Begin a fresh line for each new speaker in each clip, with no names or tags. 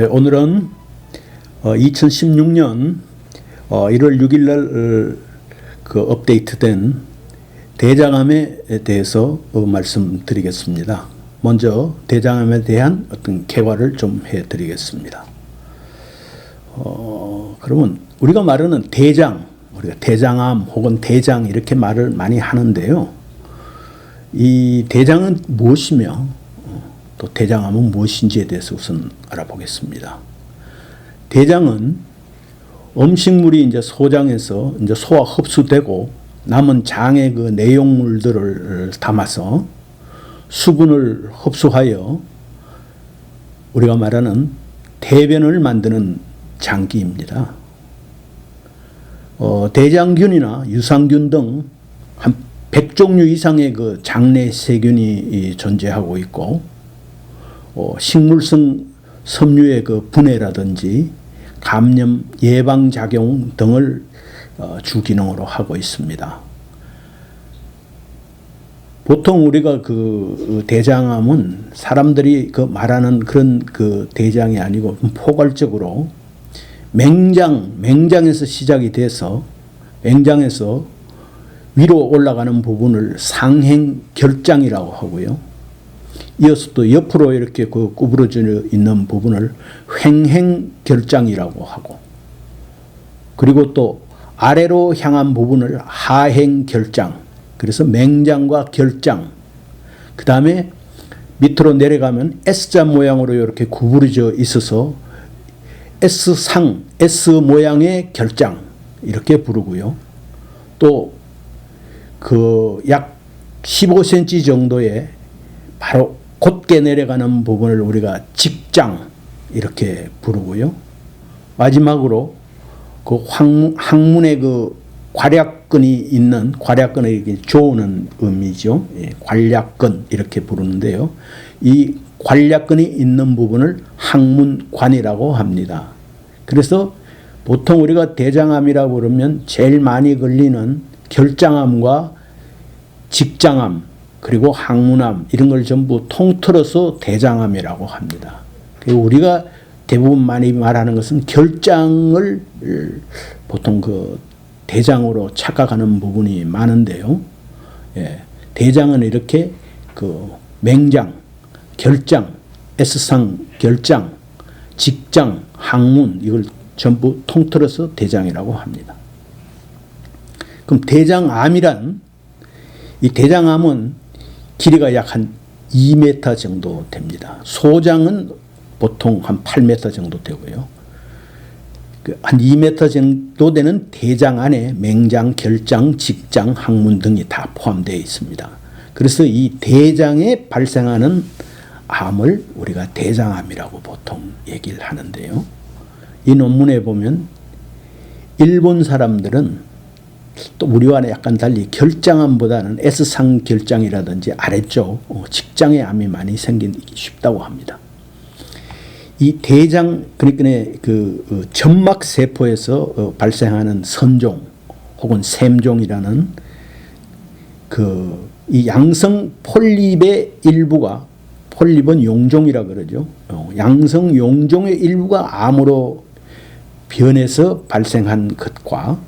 오늘은 2016년 1월 6일 날 업데이트된 대장암에 대해서 말씀드리겠습니다. 먼저 대장암에 대한 어떤 개괄을 좀 해드리겠습니다. 그러면 우리가 말하는 우리가 대장암 혹은 대장 이렇게 말을 많이 하는데요. 이 대장은 무엇이며 또 대장암은 무엇인지에 대해서 우선 알아보겠습니다. 대장은 음식물이 이제 소장에서 이제 소화 흡수되고 남은 장의 그 내용물들을 담아서 수분을 흡수하여 우리가 말하는 대변을 만드는 장기입니다. 대장균이나 유산균 등 한 100종류 이상의 그 장내 세균이 존재하고 있고, 식물성 섬유의 그 분해라든지 감염 예방작용 등을 주기능으로 하고 있습니다. 보통 우리가 그 대장암은 사람들이 그 말하는 그런 그 대장이 아니고 포괄적으로 맹장에서 시작이 돼서 맹장에서 위로 올라가는 부분을 상행결장이라고 하고요. 이어서 또 옆으로 이렇게 그 구부러져 있는 부분을 횡행결장이라고 하고, 그리고 또 아래로 향한 부분을 하행결장, 그래서 맹장과 결장, 그 다음에 밑으로 내려가면 S자 모양으로 이렇게 구부러져 있어서 S상, S 모양의 결장 이렇게 부르고요. 또 그 약 15cm 정도의 바로 곧게 내려가는 부분을 우리가 직장 이렇게 부르고요. 마지막으로 그 항문에 그 괄약근이 있는, 괄약근을 조우는 의미죠. 괄약근 이렇게 부르는데요. 이 괄약근이 있는 부분을 항문관이라고 합니다. 그래서 보통 우리가 대장암이라고 그러면 제일 많이 걸리는 결장암과 직장암 그리고 항문암 이런 걸 전부 통틀어서 대장암이라고 합니다. 우리가 대부분 많이 말하는 것은 결장을 보통 그 대장으로 착각하는 부분이 많은데요. 대장은 이렇게 그 맹장, 결장, S상 결장, 직장, 항문 이걸 전부 통틀어서 대장이라고 합니다. 그럼 대장암이란, 이 대장암은 길이가 약 한 2m 정도 됩니다. 소장은 보통 한 8m 정도 되고요. 한 2m 정도 되는 대장 안에 맹장, 결장, 직장, 항문 등이 다 포함되어 있습니다. 그래서 이 대장에 발생하는 암을 우리가 대장암이라고 보통 얘기를 하는데요. 이 논문에 보면 일본 사람들은 또 우리와 약간 달리 결장암보다는 S상 결장이라든지 아래쪽 직장의 암이 많이 생기기 쉽다고 합니다. 이 대장, 그러니까 그 점막 세포에서 발생하는 선종 혹은 샘종이라는 이 양성 폴립의 일부가, 폴립은 용종이라 그러죠. 양성 용종의 일부가 암으로 변해서 발생한 것과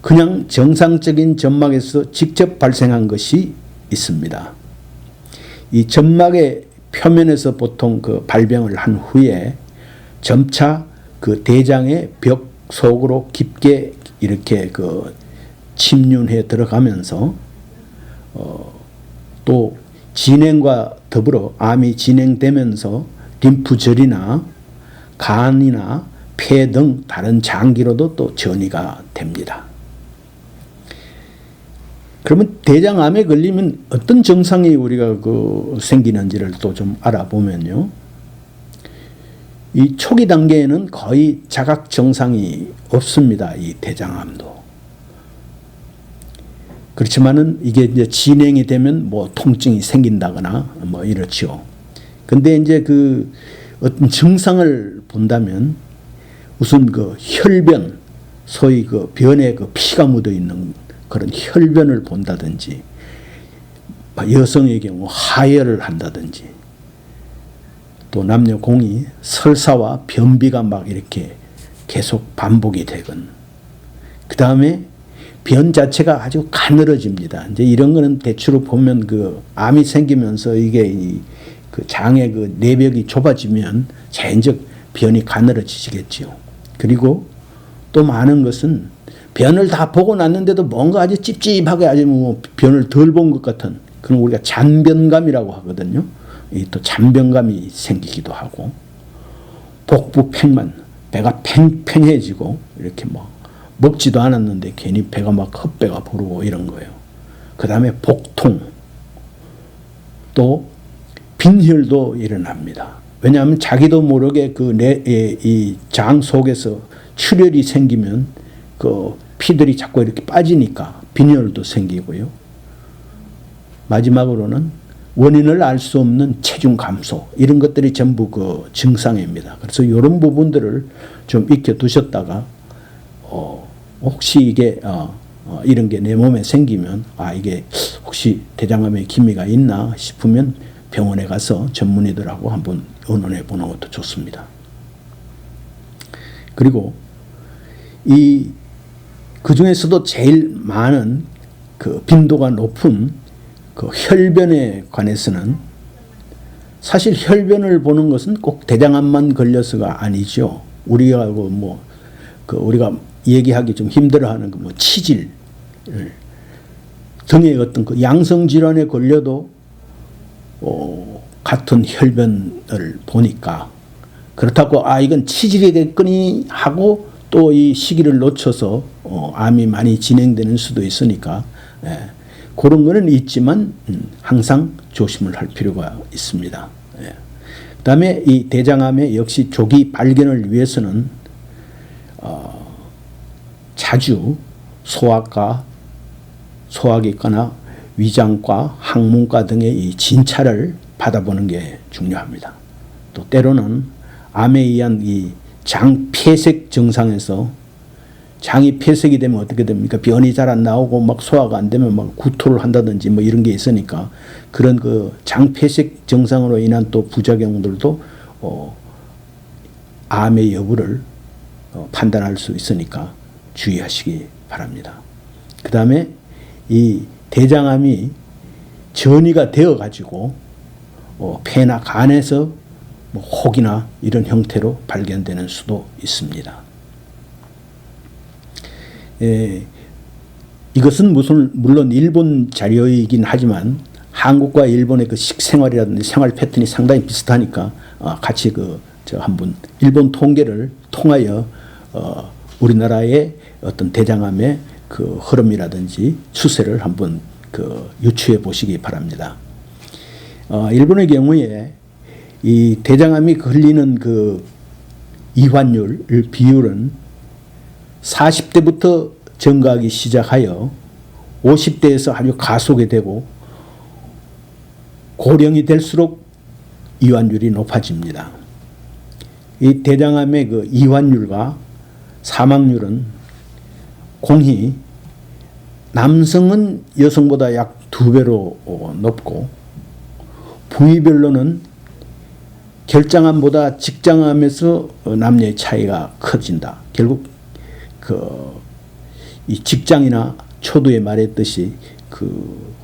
그냥 정상적인 점막에서 직접 발생한 것이 있습니다. 이 점막의 표면에서 보통 그 발병을 한 후에 점차 그 대장의 벽 속으로 깊게 이렇게 그 침륜해 들어가면서 또 진행과 더불어 암이 진행되면서 림프절이나 간이나 폐 등 다른 장기로도 또 전이가 됩니다. 그러면 대장암에 걸리면 어떤 증상이 우리가 생기는지를 또 좀 알아보면요. 이 초기 단계에는 거의 자각 증상이 없습니다. 이 대장암도. 그렇지만은 이게 이제 진행이 되면 뭐 통증이 생긴다거나 뭐 이렇죠. 근데 이제 그 어떤 증상을 본다면 우선 그 혈변, 소위 그 변에 그 피가 묻어 있는 그런 혈변을 본다든지, 여성의 경우 하혈을 한다든지, 또 남녀 공이 설사와 변비가 막 이렇게 계속 반복이 되건, 그 다음에 변 자체가 아주 가늘어집니다. 이제 이런 거는 대충 보면 그 암이 생기면서 이게 그 장의 그 내벽이 좁아지면 자연적 변이 가늘어지겠지요. 그리고 또 많은 것은 변을 다 보고 났는데도 뭔가 아주 찝찝하게 아주 뭐 변을 덜 본 것 같은 그런 우리가 잔변감이라고 하거든요. 이 또 잔변감이 생기기도 하고, 복부 팽만, 배가 팽팽해지고 이렇게 뭐 먹지도 않았는데 괜히 배가 막 헛배가 부르고 이런 거예요. 그 다음에 복통, 또 빈혈도 일어납니다. 왜냐하면 자기도 모르게 그 이 장 속에서 출혈이 생기면 그 피들이 자꾸 이렇게 빠지니까 빈혈도 생기고요. 마지막으로는 원인을 알 수 없는 체중 감소, 이런 것들이 전부 그 증상입니다. 그래서 이런 부분들을 좀 익혀 두셨다가 혹시 이게 이런 게 내 몸에 생기면 이게 혹시 대장암의 기미가 있나 싶으면 병원에 가서 전문의들하고 한번 의논해 보는 것도 좋습니다. 그리고 그 중에서도 제일 많은 그 빈도가 높은 그 혈변에 관해서는, 사실 혈변을 보는 것은 꼭 대장암만 걸려서가 아니죠. 우리가 우리가 얘기하기 좀 힘들어하는 그 뭐 치질 등의 어떤 그 양성 질환에 걸려도 같은 혈변을 보니까, 그렇다고 이건 치질이겠거니 하고 또 이 시기를 놓쳐서 암이 많이 진행되는 수도 있으니까 그런 거는 있지만 항상 조심을 할 필요가 있습니다. 그 다음에 이 대장암의 역시 조기 발견을 위해서는 자주 소화기과나 위장과 항문과 등의 이 진찰을 받아보는 게 중요합니다. 또 때로는 암에 의한 이 장 폐색 증상에서, 장이 폐색이 되면 어떻게 됩니까? 변이 잘 안 나오고 막 소화가 안 되면 막 구토를 한다든지 뭐 이런 게 있으니까, 그런 그 장 폐색 증상으로 인한 또 부작용들도 암의 여부를 판단할 수 있으니까 주의하시기 바랍니다. 그 다음에 이 대장암이 전이가 되어 가지고 폐나 간에서 뭐 혹이나 이런 형태로 발견되는 수도 있습니다. 이것은 물론 일본 자료이긴 하지만 한국과 일본의 그 식생활이라든지 생활 패턴이 상당히 비슷하니까 같이 한번 일본 통계를 통하여 우리나라의 어떤 대장암의 그 흐름이라든지 추세를 한번 유추해 보시기 바랍니다. 일본의 경우에 이 대장암이 걸리는 그 이환율 비율은 40대부터 증가하기 시작하여 50대에서 아주 가속이 되고, 고령이 될수록 이환율이 높아집니다. 이 대장암의 그 이환율과 사망률은 공히 남성은 여성보다 약 2배로 높고, 부위별로는 결장암보다 직장암에서 남녀의 차이가 커진다. 결국 이 직장이나 초두에 말했듯이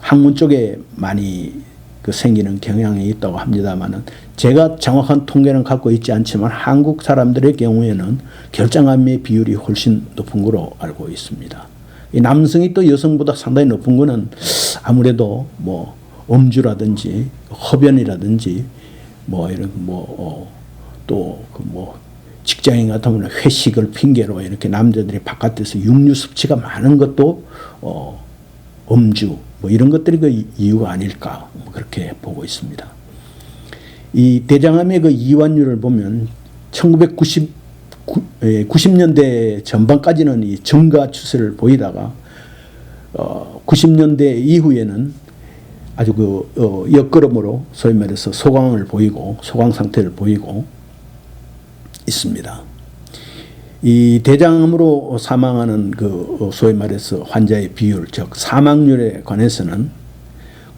학문 쪽에 많이 생기는 경향이 있다고 합니다만은, 제가 정확한 통계는 갖고 있지 않지만 한국 사람들의 경우에는 결장암의 비율이 훨씬 높은 걸로 알고 있습니다. 이 남성이 또 여성보다 상당히 높은 거는 아무래도 뭐 음주라든지 흡연이라든지 뭐 이런 또 직장인 같으면 회식을 핑계로 이렇게 남자들이 바깥에서 육류 섭취가 많은 것도 음주 뭐 이런 것들이 그 이유가 아닐까 그렇게 보고 있습니다. 이 대장암의 그 이완율을 보면 1990년대 전반까지는 이 증가 추세를 보이다가 90년대 이후에는 아주 역걸음으로 소위 말해서 소강 상태를 보이고 있습니다. 이 대장암으로 사망하는 소위 말해서 환자의 비율, 즉 사망률에 관해서는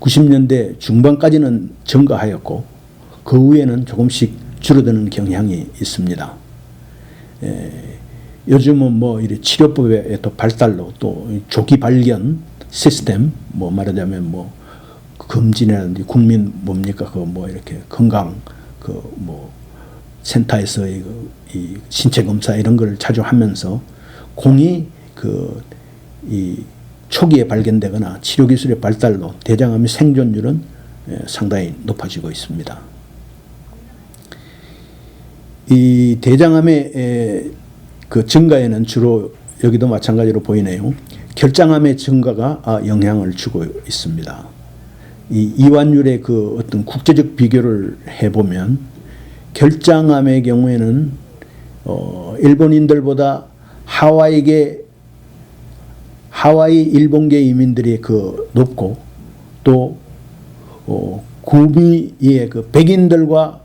90년대 중반까지는 증가하였고 그 후에는 조금씩 줄어드는 경향이 있습니다. 요즘은 뭐 이래 치료법의 또 발달로 또 조기 발견 시스템, 뭐 말하자면 뭐 검진이라든지 국민 뭡니까 그 뭐 이렇게 건강 그 뭐 센터에서 이 신체 검사 이런 걸 자주 하면서 공이 그 이 초기에 발견되거나 치료 기술의 발달로 대장암의 생존율은 상당히 높아지고 있습니다. 이 대장암의 그 증가에는 주로 여기도 마찬가지로 보이네요. 결장암의 증가가 영향을 주고 있습니다. 이 이완율의 그 어떤 국제적 비교를 해보면 결장암의 경우에는 일본인들보다 하와이 일본계 이민들이 그 높고 또 구미의 그 백인들과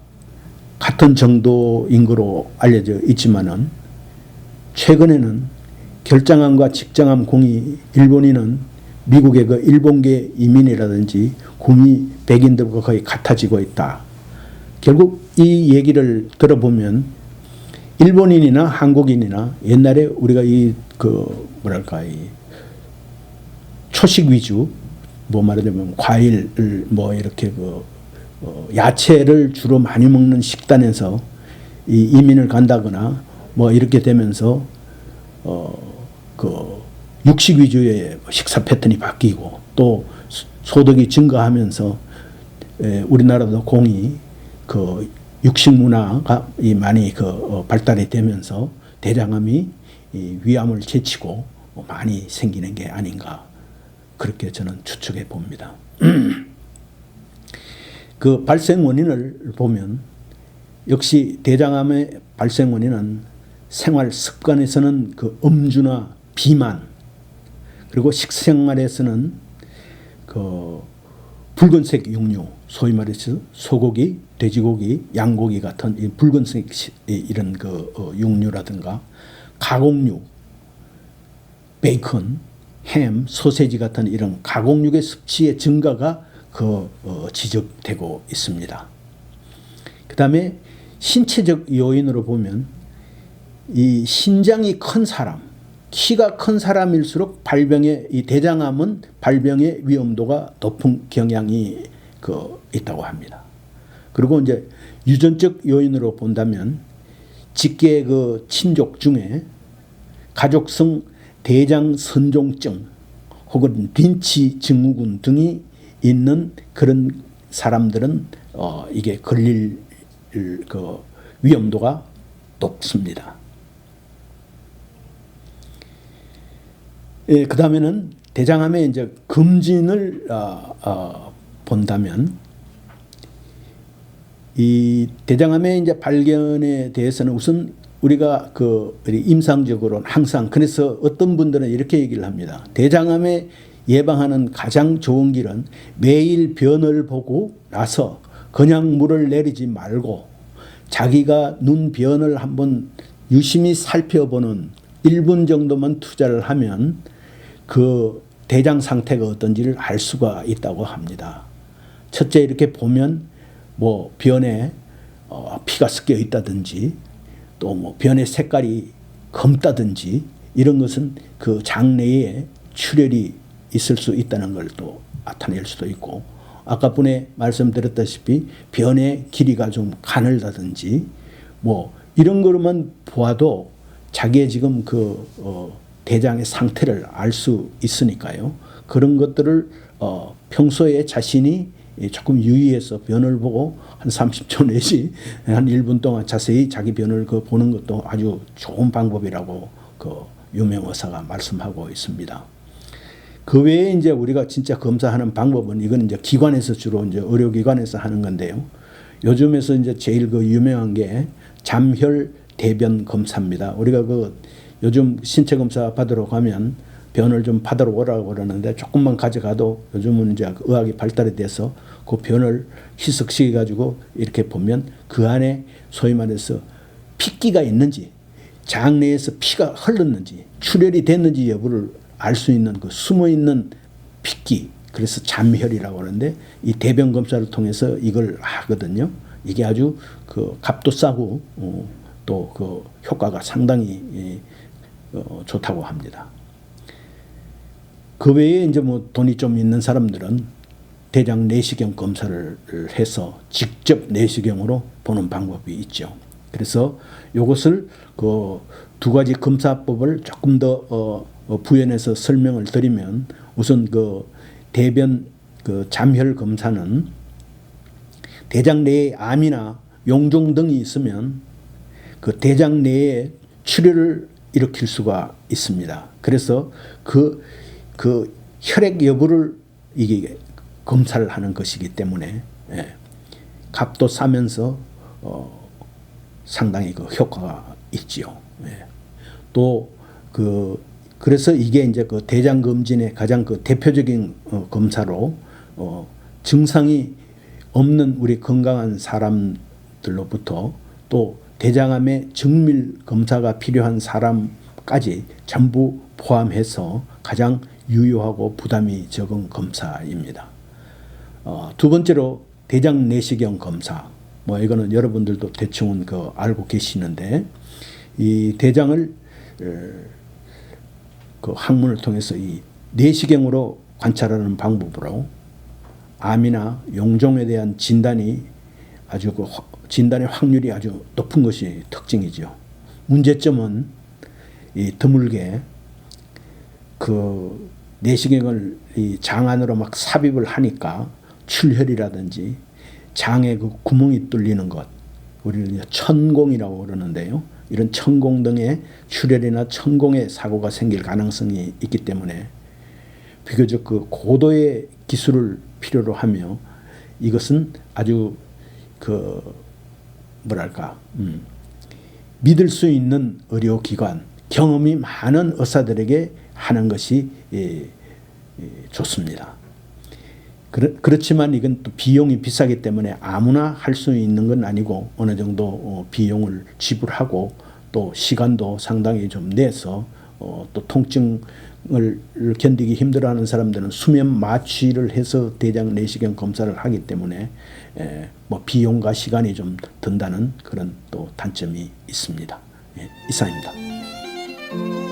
같은 정도인 거로 알려져 있지만은 최근에는 결장암과 직장암 공이 일본인은 미국의 그 일본계 이민이라든지 구미 백인들과 거의 같아지고 있다. 결국 이 얘기를 들어보면 일본인이나 한국인이나 옛날에 우리가 이 그 뭐랄까 이 초식 위주 뭐 말하자면 과일을 뭐 이렇게 그 야채를 주로 많이 먹는 식단에서 이 이민을 간다거나 뭐 이렇게 되면서 그 육식 위주의 식사 패턴이 바뀌고 또 소득이 증가하면서 우리나라도 공이 그 육식 문화가 많이 그 발달이 되면서 대장암이 위암을 제치고 많이 생기는 게 아닌가 그렇게 저는 추측해 봅니다. 그 발생 원인을 보면 역시 대장암의 발생 원인은 생활 습관에서는 그 음주나 비만 그리고 식생활에서는 그 붉은색 육류 소위 말해서 소고기, 돼지고기, 양고기 같은 이 붉은색 이런 그 육류라든가 가공육, 베이컨, 햄, 소세지 같은 이런 가공육의 섭취의 증가가 지적되고 있습니다. 그 다음에 신체적 요인으로 보면 이 신장이 큰 사람, 키가 큰 사람일수록 이 대장암은 발병의 위험도가 높은 경향이 있다고 합니다. 그리고 이제 유전적 요인으로 본다면 직계 그 친족 중에 가족성 대장선종증 혹은 린치 증후군 등이 있는 그런 사람들은 이게 걸릴 그 위험도가 높습니다. 그 다음에는 대장암의 이제 검진을 본다면 이 대장암의 이제 발견에 대해서는 우선 우리가 임상적으로는 항상 그래서 어떤 분들은 이렇게 얘기를 합니다. 대장암에 예방하는 가장 좋은 길은 매일 변을 보고 나서 그냥 물을 내리지 말고 자기가 눈 변을 한번 유심히 살펴보는 1분 정도만 투자를 하면 그 대장 상태가 어떤지를 알 수가 있다고 합니다. 첫째 이렇게 보면 뭐 변에 피가 섞여 있다든지 또 뭐 변의 색깔이 검다든지 이런 것은 그 장내에 출혈이 있을 수 있다는 걸 또 나타낼 수도 있고 아까 분에 말씀드렸다시피 변의 길이가 좀 가늘다든지 뭐 이런 거로만 보아도 자기의 지금 대장의 상태를 알 수 있으니까요. 그런 것들을 평소에 자신이 조금 유의해서 변을 보고 한 30초 내지 한 1분 동안 자세히 자기 변을 보는 것도 아주 좋은 방법이라고 유명 의사가 말씀하고 있습니다. 그 외에 이제 우리가 진짜 검사하는 방법은 이건 이제 기관에서 주로 이제 의료기관에서 하는 건데요. 요즘에서 이제 제일 유명한 게 잠혈 대변 검사입니다. 우리가 요즘 신체 검사 받으러 가면 변을 좀 받으러 오라고 그러는데 조금만 가져가도 요즘은 이제 의학이 발달이 돼서 그 변을 희석시켜 가지고 이렇게 보면 그 안에 소위 말해서 핏기가 있는지 장내에서 피가 흘렀는지 출혈이 됐는지 여부를 알 수 있는 숨어 있는 핏기 그래서 잠혈이라고 하는데 이 대변 검사를 통해서 이걸 하거든요. 이게 아주 그 값도 싸고 또 그 효과가 상당히 좋다고 합니다. 그 외에 이제 뭐 돈이 좀 있는 사람들은 대장 내시경 검사를 해서 직접 내시경으로 보는 방법이 있죠. 그래서 이것을 그 두 가지 검사법을 조금 더 부연해서 설명을 드리면, 우선 그 대변 그 잠혈 검사는 대장 내에 암이나 용종 등이 있으면 그 대장 내에 출혈을 일으킬 수가 있습니다. 그래서 그 혈액 여부를 이게 검사를 하는 것이기 때문에 값도 싸면서 상당히 그 효과가 있지요. 또 그래서 이게 이제 그 대장 검진의 가장 그 대표적인 검사로 증상이 없는 우리 건강한 사람들로부터 또 대장암의 정밀 검사가 필요한 사람까지 전부 포함해서 가장 유효하고 부담이 적은 검사입니다. 두 번째로 대장 내시경 검사. 뭐 이거는 여러분들도 대충은 그 알고 계시는데, 이 대장을 그 항문을 통해서 이 내시경으로 관찰하는 방법으로 암이나 용종에 대한 진단이 아주 그 진단의 확률이 아주 높은 것이 특징이죠. 문제점은 이 드물게 그 내시경을 이 장 안으로 막 삽입을 하니까 출혈이라든지 장에 그 구멍이 뚫리는 것, 우리는 천공이라고 그러는데요. 이런 천공 등의 출혈이나 천공의 사고가 생길 가능성이 있기 때문에 비교적 그 고도의 기술을 필요로 하며, 이것은 아주 그 뭐랄까 믿을 수 있는 의료기관, 경험이 많은 의사들에게 하는 것이 좋습니다. 그렇지만 이건 또 비용이 비싸기 때문에 아무나 할 수 있는 건 아니고 어느 정도 비용을 지불하고 또 시간도 상당히 좀 내서 또 통증을 견디기 힘들어하는 사람들은 수면 마취를 해서 대장 내시경 검사를 하기 때문에 뭐 비용과 시간이 좀 든다는 그런 또 단점이 있습니다. 이상입니다.